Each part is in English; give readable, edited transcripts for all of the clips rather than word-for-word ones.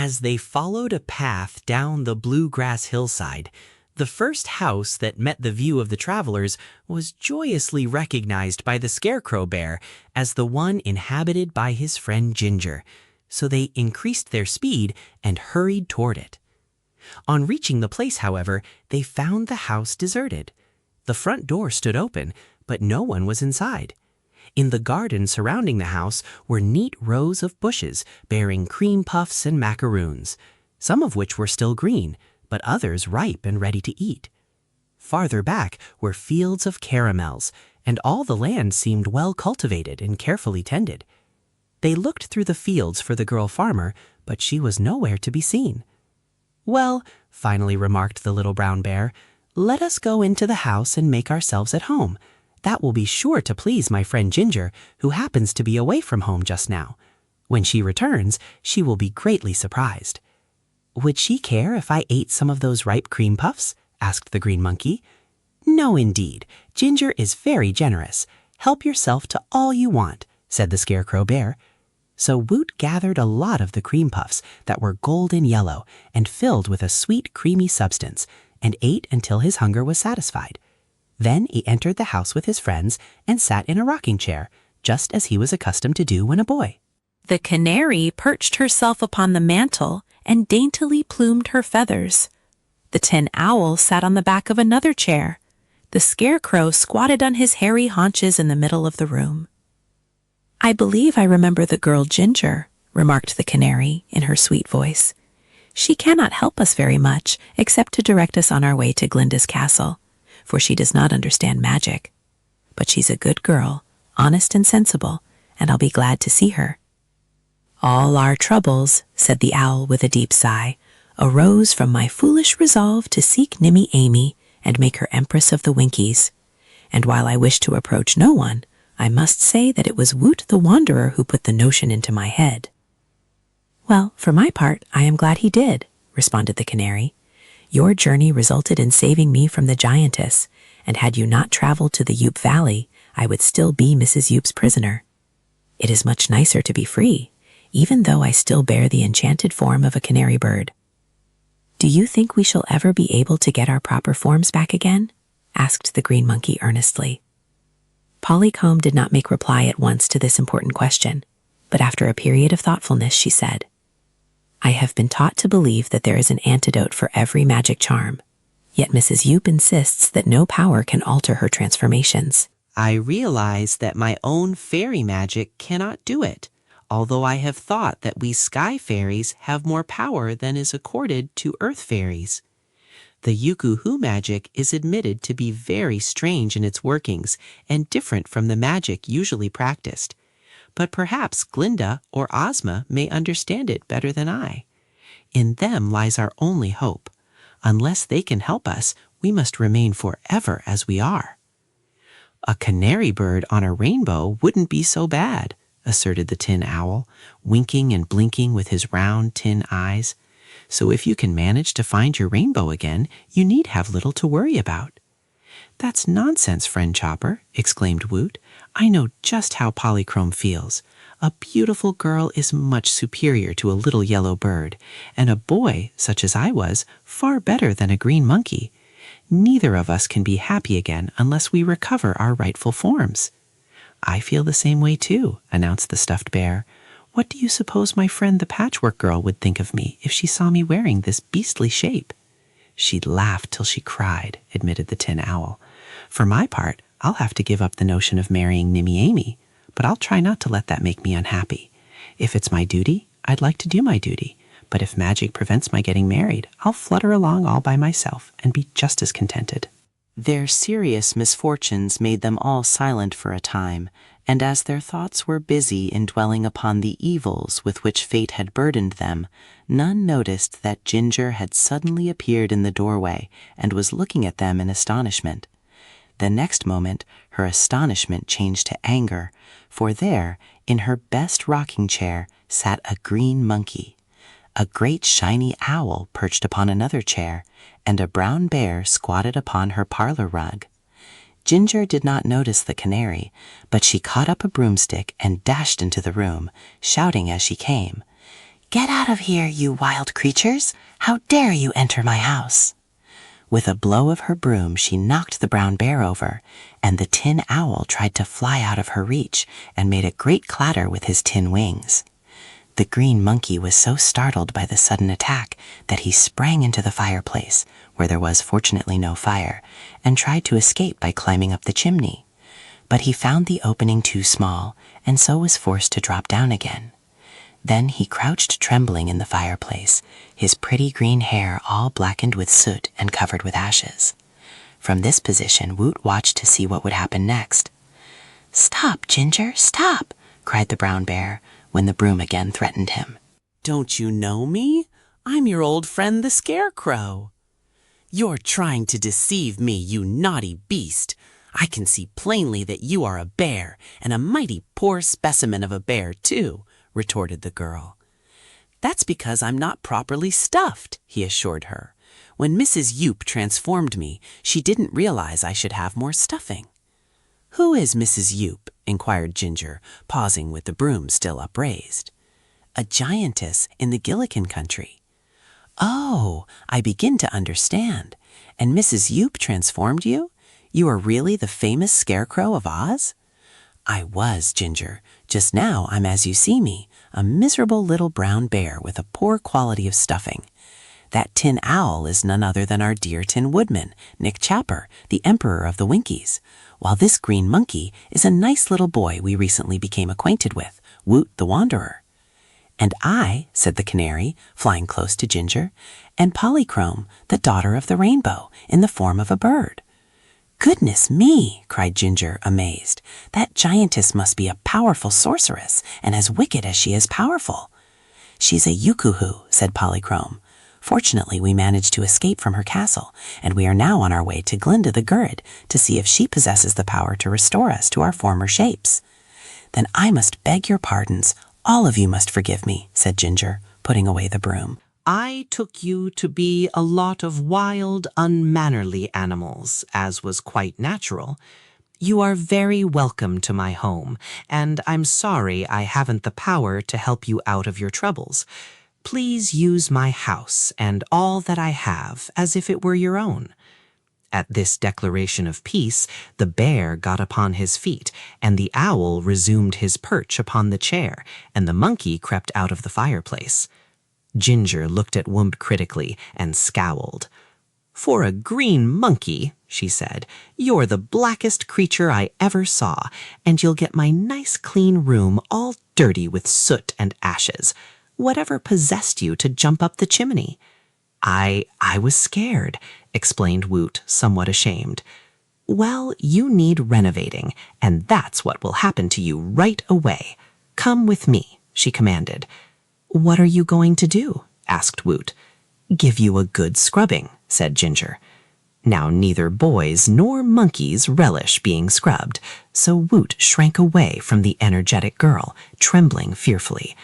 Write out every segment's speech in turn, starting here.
As they followed a path down the blue-grass hillside, the first house that met the view of the travelers was joyously recognized by the Scarecrow Bear as the one inhabited by his friend Jinjur, so they increased their speed and hurried toward it. On reaching the place, however, they found the house deserted. The front door stood open, but no one was inside. In the garden surrounding the house were neat rows of bushes bearing cream puffs and macaroons, some of which were still green, but others ripe and ready to eat. Farther back were fields of caramels, and all the land seemed well cultivated and carefully tended. They looked through the fields for the girl farmer, but she was nowhere to be seen. "Well," finally remarked the little brown bear, "let us go into the house and make ourselves at home. That will be sure to please my friend Jinjur, who happens to be away from home just now. When she returns, she will be greatly surprised." "Would she care if I ate some of those ripe cream puffs?" asked the green monkey. "No, indeed. Jinjur is very generous. Help yourself to all you want," said the Scarecrow Bear. So Woot gathered a lot of the cream puffs that were golden yellow and filled with a sweet, creamy substance, and ate until his hunger was satisfied. Then he entered the house with his friends and sat in a rocking chair, just as he was accustomed to do when a boy. The canary perched herself upon the mantel and daintily plumed her feathers. The tin owl sat on the back of another chair. The scarecrow squatted on his hairy haunches in the middle of the room. "I believe I remember the girl Jinjur," remarked the canary in her sweet voice. "She cannot help us very much except to direct us on our way to Glinda's castle, for she does not understand magic. But she's a good girl, honest and sensible, and I'll be glad to see her." "All our troubles," said the owl with a deep sigh, "arose from my foolish resolve to seek Nimmy Amy and make her Empress of the Winkies. And while I wish to approach no one, I must say that it was Woot the Wanderer who put the notion into my head." "Well, for my part, I am glad he did," responded the canary. "Your journey resulted in saving me from the giantess, and had you not traveled to the Yoop Valley, I would still be Mrs. Yoop's prisoner. It is much nicer to be free, even though I still bear the enchanted form of a canary bird." "Do you think we shall ever be able to get our proper forms back again?" asked the green monkey earnestly. Polycomb did not make reply at once to this important question, but after a period of thoughtfulness she said, "I have been taught to believe that there is an antidote for every magic charm, yet Mrs. Yoop insists that no power can alter her transformations." "I realize that my own fairy magic cannot do it, although I have thought that we sky fairies have more power than is accorded to earth fairies. The Yuku-Hu magic is admitted to be very strange in its workings and different from the magic usually practiced. But perhaps Glinda or Ozma may understand it better than I. In them lies our only hope. Unless they can help us, we must remain forever as we are." "A canary bird on a rainbow wouldn't be so bad," asserted the tin owl, winking and blinking with his round tin eyes. "So if you can manage to find your rainbow again, you need have little to worry about." "That's nonsense, friend Chopper," exclaimed Woot. "I know just how Polychrome feels. A beautiful girl is much superior to a little yellow bird, and a boy, such as I was, far better than a green monkey. Neither of us can be happy again unless we recover our rightful forms." "I feel the same way too," announced the stuffed bear. "What do you suppose my friend the Patchwork Girl would think of me if she saw me wearing this beastly shape?" "She'd laugh till she cried," admitted the tin owl. "For my part, I'll have to give up the notion of marrying Nimmy Amy, but I'll try not to let that make me unhappy. If it's my duty, I'd like to do my duty, but if magic prevents my getting married, I'll flutter along all by myself and be just as contented." Their serious misfortunes made them all silent for a time, and as their thoughts were busy in dwelling upon the evils with which fate had burdened them, none noticed that Jinjur had suddenly appeared in the doorway and was looking at them in astonishment. The next moment, her astonishment changed to anger, for there, in her best rocking chair, sat a green monkey. A great shiny owl perched upon another chair, and a brown bear squatted upon her parlor rug. Jinjur did not notice the canary, but she caught up a broomstick and dashed into the room, shouting as she came, "Get out of here, you wild creatures! How dare you enter my house?" With a blow of her broom, she knocked the brown bear over, and the tin owl tried to fly out of her reach and made a great clatter with his tin wings. The green monkey was so startled by the sudden attack that he sprang into the fireplace, where there was fortunately no fire, and tried to escape by climbing up the chimney. But he found the opening too small, and so was forced to drop down again. Then he crouched trembling in the fireplace, his pretty green hair all blackened with soot and covered with ashes. From this position, Woot watched to see what would happen next. "Stop, Jinjur, stop!" cried the brown bear, when the broom again threatened him. "Don't you know me? I'm your old friend the Scarecrow." "You're trying to deceive me, you naughty beast. I can see plainly that you are a bear, and a mighty poor specimen of a bear, too," retorted the girl. "That's because I'm not properly stuffed," he assured her. "When Mrs. Yoop transformed me, she didn't realize I should have more stuffing." "Who is Mrs. Yoop?" inquired Jinjur, pausing with the broom still upraised. "A giantess in the Gillikin country." "Oh, I begin to understand. And Mrs. Yoop transformed you? You are really the famous Scarecrow of Oz?" "I was, Jinjur. Just now I'm as you see me, a miserable little brown bear with a poor quality of stuffing. That tin owl is none other than our dear Tin Woodman, Nick Chapper, the Emperor of the Winkies, while this green monkey is a nice little boy we recently became acquainted with, Woot the Wanderer." "And I," said the canary, flying close to Jinjur, "and Polychrome, the daughter of the rainbow, in the form of a bird." "Goodness me!" cried Jinjur, amazed. "That giantess must be a powerful sorceress, and as wicked as she is powerful." "She's a Yukuhu," said Polychrome. "Fortunately, we managed to escape from her castle, and we are now on our way to Glinda the Gurrid to see if she possesses the power to restore us to our former shapes." "Then I must beg your pardons. All of you must forgive me," said Jinjur, putting away the broom. "I took you to be a lot of wild, unmannerly animals, as was quite natural. You are very welcome to my home, and I'm sorry I haven't the power to help you out of your troubles. Please use my house and all that I have as if it were your own." At this declaration of peace, the bear got upon his feet, and the owl resumed his perch upon the chair, and the monkey crept out of the fireplace. Jinjur looked at Wump critically and scowled. "For a green monkey," she said, "you're the blackest creature I ever saw, and you'll get my nice clean room all dirty with soot and ashes. Whatever possessed you to jump up the chimney?" I was scared," explained Woot, somewhat ashamed. "Well, you need renovating, and that's what will happen to you right away. Come with me," she commanded. "What are you going to do?" asked Woot. "Give you a good scrubbing," said Jinjur. Now neither boys nor monkeys relish being scrubbed, so Woot shrank away from the energetic girl, trembling fearfully.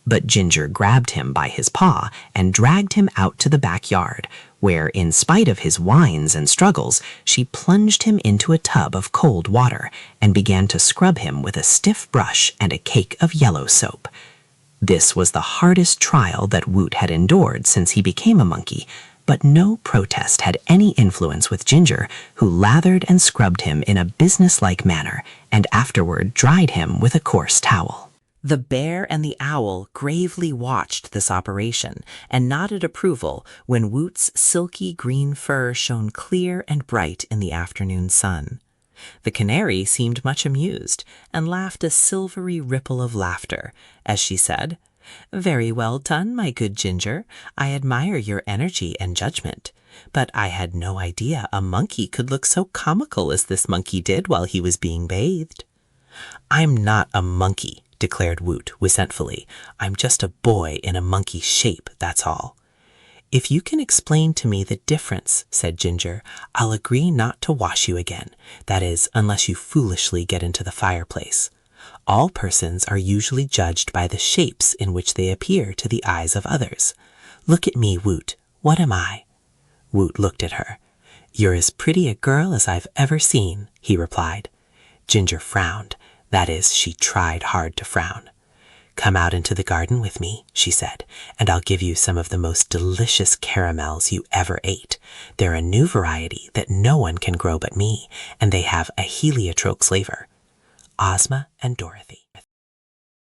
But Jinjur grabbed him by his paw and dragged him out to the backyard, where, in spite of his whines and struggles, she plunged him into a tub of cold water and began to scrub him with a stiff brush and a cake of yellow soap. This was the hardest trial that Woot had endured since he became a monkey, but no protest had any influence with Jinjur, who lathered and scrubbed him in a businesslike manner and afterward dried him with a coarse towel. The bear and the owl gravely watched this operation and nodded approval when Woot's silky green fur shone clear and bright in the afternoon sun. The canary seemed much amused and laughed a silvery ripple of laughter as she said, "Very well done, my good Jinjur. I admire your energy and judgment. But I had no idea a monkey could look so comical as this monkey did while he was being bathed." "I'm not a monkey," declared Woot resentfully. "I'm just a boy in a monkey shape, that's all." "If you can explain to me the difference," said Jinjur, "I'll agree not to wash you again. That is, unless you foolishly get into the fireplace. All persons are usually judged by the shapes in which they appear to the eyes of others. Look at me, Woot. What am I?" Woot looked at her. "You're as pretty a girl as I've ever seen," he replied. Jinjur frowned. That is, she tried hard to frown. "Come out into the garden with me," she said, "and I'll give you some of the most delicious caramels you ever ate. They're a new variety that no one can grow but me, and they have a heliotrope flavor." Ozma and Dorothy.